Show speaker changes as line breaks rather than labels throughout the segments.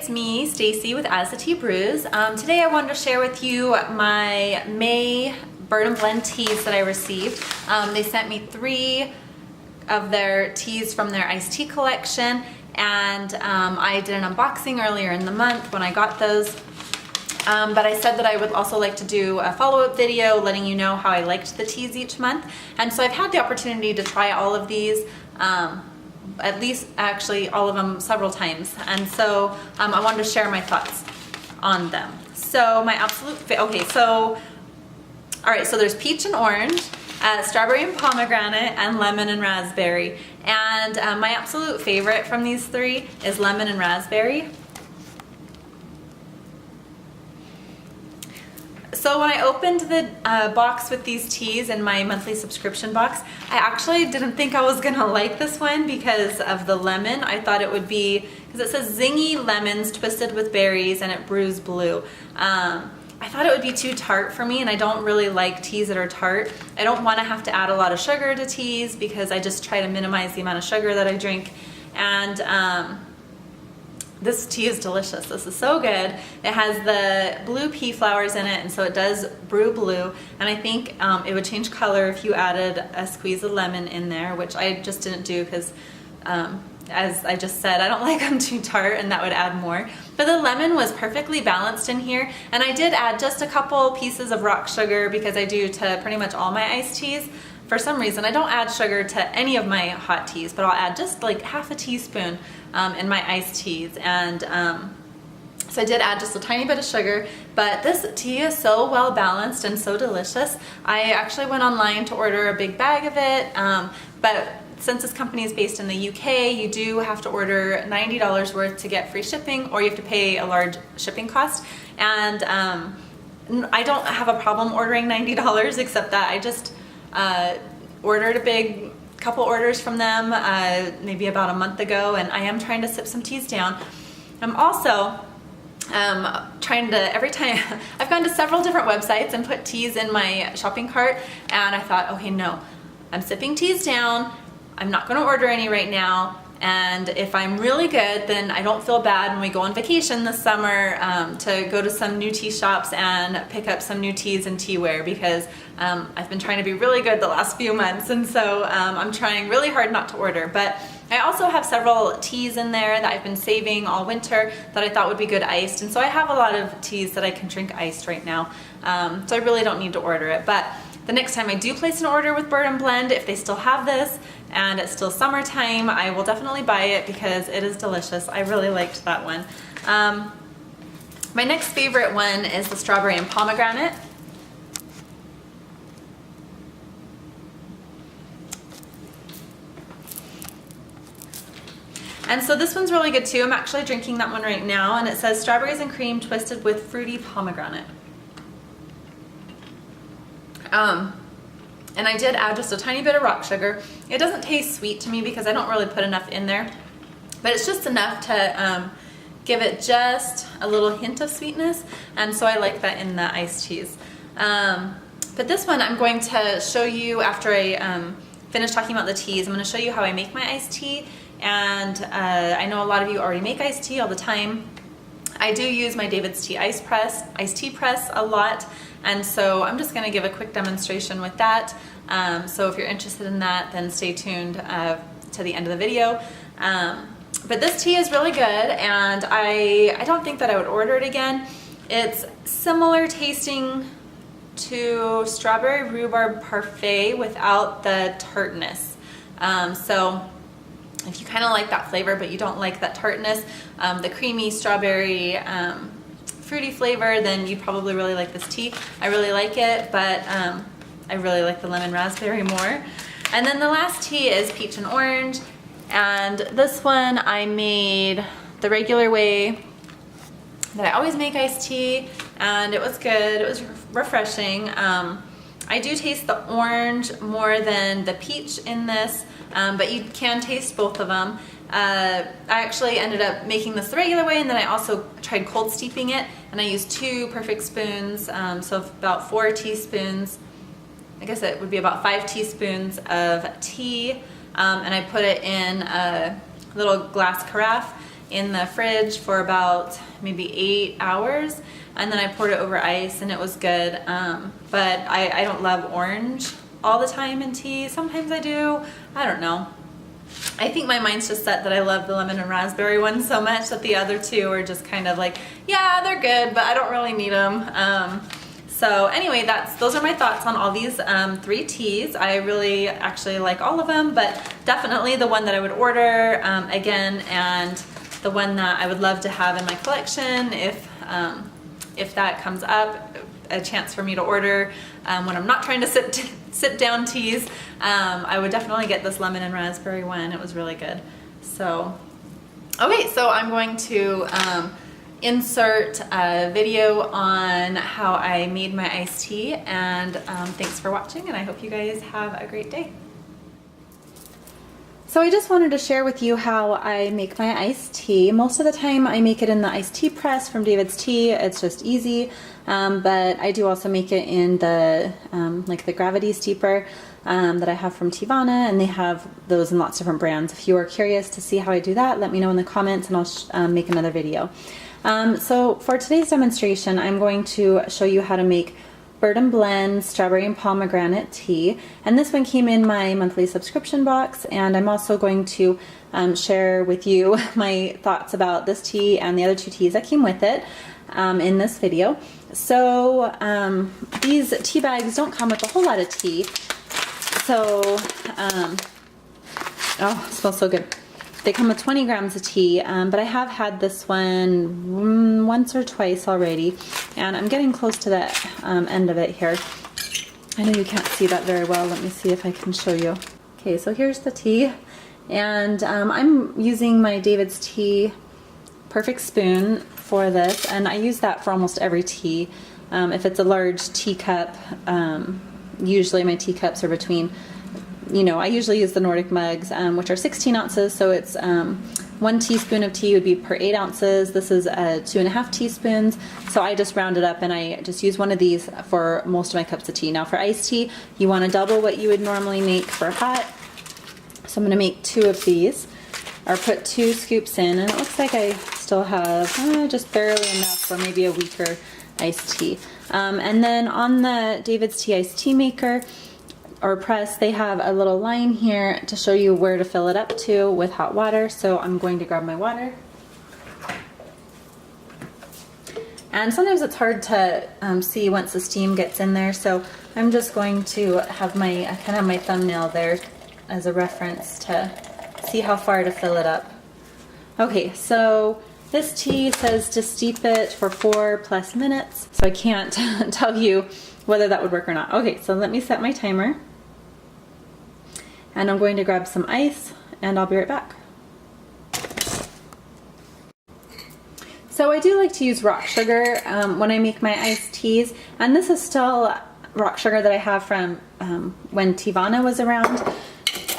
it's me, Stacy with As the Tea Brews. Today I wanted to share with you my May Bird and Blend teas that I received. They sent me 3 of their teas from their iced tea collection, and I did an unboxing earlier in the month when I got those. But I said that I would also like to do a follow-up video letting you know how I liked the teas each month. And so I've had the opportunity to try all of these, at least actually all of them several times. And so I wanted to share my thoughts on them. So my absolute, all right, so there's peach and orange, strawberry and pomegranate, and lemon and raspberry. And my absolute favorite from these 3 is lemon and raspberry. So when I opened the box with these teas in my monthly subscription box, I actually didn't think I was gonna like this one because of the lemon. I thought it would be, because it says zingy lemons twisted with berries and it brews blue. I thought it would be too tart for me, and I don't really like teas that are tart. I don't want to have to add a lot of sugar to teas because I just try to minimize the amount of sugar that I drink. And this tea is delicious. This is so good. It has the blue pea flowers in it, and so it does brew blue. And I think it would change color if you added a squeeze of lemon in there, which I just didn't do because, as I just said, I don't like them too tart, and that would add more. But the lemon was perfectly balanced in here, and I did add just a couple pieces of rock sugar because I do to pretty much all my iced teas. For some reason, I don't add sugar to any of my hot teas, but I'll add just like half a teaspoon in my iced teas. And so I did add just a tiny bit of sugar, but this tea is so well balanced and so delicious. I actually went online to order a big bag of it, but since this company is based in the UK, you do have to order $90 worth to get free shipping, or you have to pay a large shipping cost. And I don't have a problem ordering $90, except that I just ordered a big couple orders from them maybe about a month ago, and I am trying to sip some teas down. I'm also trying to, every time, I've gone to several different websites and put teas in my shopping cart, and I thought, okay, no, I'm sipping teas down, I'm not going to order any right now, and if I'm really good, then I don't feel bad when we go on vacation this summer to go to some new tea shops and pick up some new teas and teaware, because I've been trying to be really good the last few months, and so I'm trying really hard not to order. But I also have several teas in there that I've been saving all winter that I thought would be good iced, and so I have a lot of teas that I can drink iced right now, so I really don't need to order it. But the next time I do place an order with Bird and Blend, if they still have this and it's still summertime, I will definitely buy it because it is delicious. I really liked that one. My next favorite one is the strawberry and pomegranate. And so this one's really good too. I'm actually drinking that one right now, and it says strawberries and cream twisted with fruity pomegranate. And I did add just a tiny bit of rock sugar. It doesn't taste sweet to me because I don't really put enough in there, but it's just enough to give it just a little hint of sweetness, and so I like that in the iced teas. But this one I'm going to show you after I finish talking about the teas. I'm going to show you how I make my iced tea, and I know a lot of you already make iced tea all the time. I do use my David's Tea iced tea press a lot, and so I'm just going to give a quick demonstration with that. So if you're interested in that, then stay tuned to the end of the video. But this tea is really good, and I don't think that I would order it again. It's similar tasting to strawberry rhubarb parfait without the tartness. So if you kind of like that flavor but you don't like that tartness, the creamy strawberry fruity flavor, then you probably really like this tea. I really like it, but I really like the lemon raspberry more. And then the last tea is peach and orange, and this one I made the regular way that I always make iced tea, and it was good. It was refreshing. I do taste the orange more than the peach in this, but you can taste both of them. I actually ended up making this the regular way, and then I also tried cold steeping it, and I used 2 perfect spoons, so about 4 teaspoons. I guess it would be about 5 teaspoons of tea, and I put it in a little glass carafe, in the fridge for about maybe 8 hours, and then I poured it over ice and it was good. But I don't love orange all the time in tea. Sometimes I do. I don't know. I think my mind's just set that I love the lemon and raspberry one so much that the other two are just kind of like, yeah, they're good, but I don't really need them. So anyway, those are my thoughts on all these 3 teas. I really actually like all of them, but definitely the one that I would order again, and the one that I would love to have in my collection if that comes up, a chance for me to order when I'm not trying to sip down teas. I would definitely get this lemon and raspberry one. It was really good. So, okay, so I'm going to insert a video on how I made my iced tea, and thanks for watching, and I hope you guys have a great day. So I just wanted to share with you how I make my iced tea. Most of the time I make it in the iced tea press from David's Tea. It's just easy, but I do also make it in the like the gravity steeper that I have from Teavana, and they have those in lots of different brands. If you are curious to see how I do that, let me know in the comments and I'll make another video. So for today's demonstration, I'm going to show you how to make Bird and Blend Strawberry and Pomegranate Tea, and this one came in my monthly subscription box, and I'm also going to share with you my thoughts about this tea and the other 2 teas that came with it in this video. So these tea bags don't come with a whole lot of tea, so oh, it smells so good. They come with 20 grams of tea, but I have had this one once or twice already, and I'm getting close to the end of it here. I know you can't see that very well. Let me see if I can show you. Okay, so here's the tea, and I'm using my David's Tea Perfect Spoon for this, and I use that for almost every tea. If it's a large teacup, usually my teacups are between, you know, I usually use the Nordic mugs, which are 16 ounces, so it's 1 teaspoon of tea would be per 8 ounces. This is 2.5 teaspoons, so I just round it up and I just use one of these for most of my cups of tea. Now for iced tea, you want to double what you would normally make for hot, so I'm going to make 2 of these, or put 2 scoops in, and it looks like I still have just barely enough for maybe a weaker iced tea. And then on the David's Tea iced tea maker or press, they have a little line here to show you where to fill it up to with hot water. So I'm going to grab my water. And sometimes it's hard to see once the steam gets in there, so I'm just going to have my kind of my thumbnail there as a reference to see how far to fill it up. Okay, so this tea says to steep it for 4+ minutes, so I can't tell you whether that would work or not. Okay, so let me set my timer. And I'm going to grab some ice, and I'll be right back. So I do like to use rock sugar when I make my iced teas, and this is still rock sugar that I have from when Teavana was around,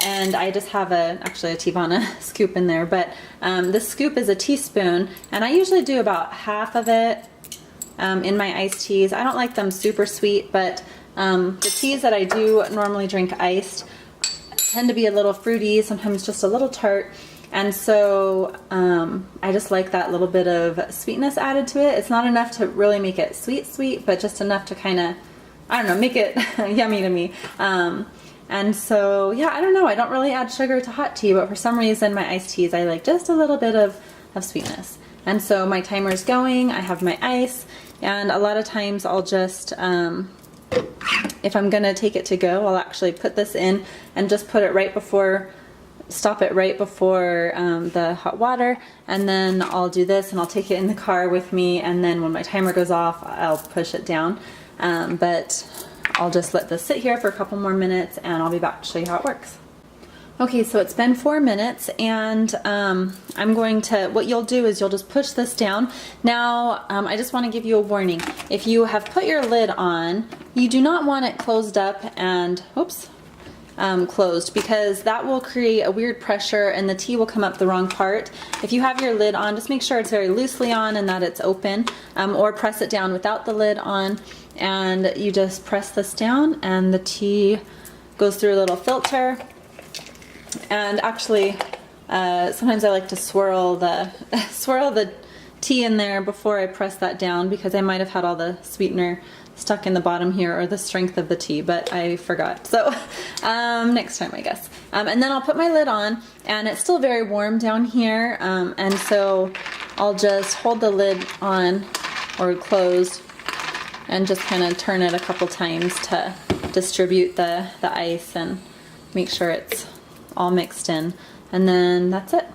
and I just have actually a Teavana scoop in there, but this scoop is a teaspoon, and I usually do about half of it in my iced teas. I don't like them super sweet, but the teas that I do normally drink iced tend to be a little fruity, sometimes just a little tart, and so I just like that little bit of sweetness added to it. It's not enough to really make it sweet, but just enough to kind of, I don't know, make it yummy to me. And so, yeah, I don't know, I don't really add sugar to hot tea, but for some reason my iced teas, I like just a little bit of sweetness. And so my timer's going, I have my ice, and a lot of times I'll just, if I'm gonna take it to go, I'll actually put this in and just put it right before, stop it right before the hot water, and then I'll do this and I'll take it in the car with me, and then when my timer goes off, I'll push it down. But I'll just let this sit here for a couple more minutes and I'll be back to show you how it works. Okay, so it's been 4 minutes, and I'm going to, what you'll do is you'll just push this down. Now, I just want to give you a warning. If you have put your lid on, you do not want it closed up and, oops, closed, because that will create a weird pressure and the tea will come up the wrong part. If you have your lid on, just make sure it's very loosely on and that it's open, or press it down without the lid on, and you just press this down and the tea goes through a little filter. And actually, sometimes I like to swirl the swirl the tea in there before I press that down, because I might have had all the sweetener stuck in the bottom here, or the strength of the tea, but I forgot. So next time, I guess. And then I'll put my lid on, and it's still very warm down here, and so I'll just hold the lid on or closed and just kind of turn it a couple times to distribute the ice and make sure it's all mixed in. And then that's it.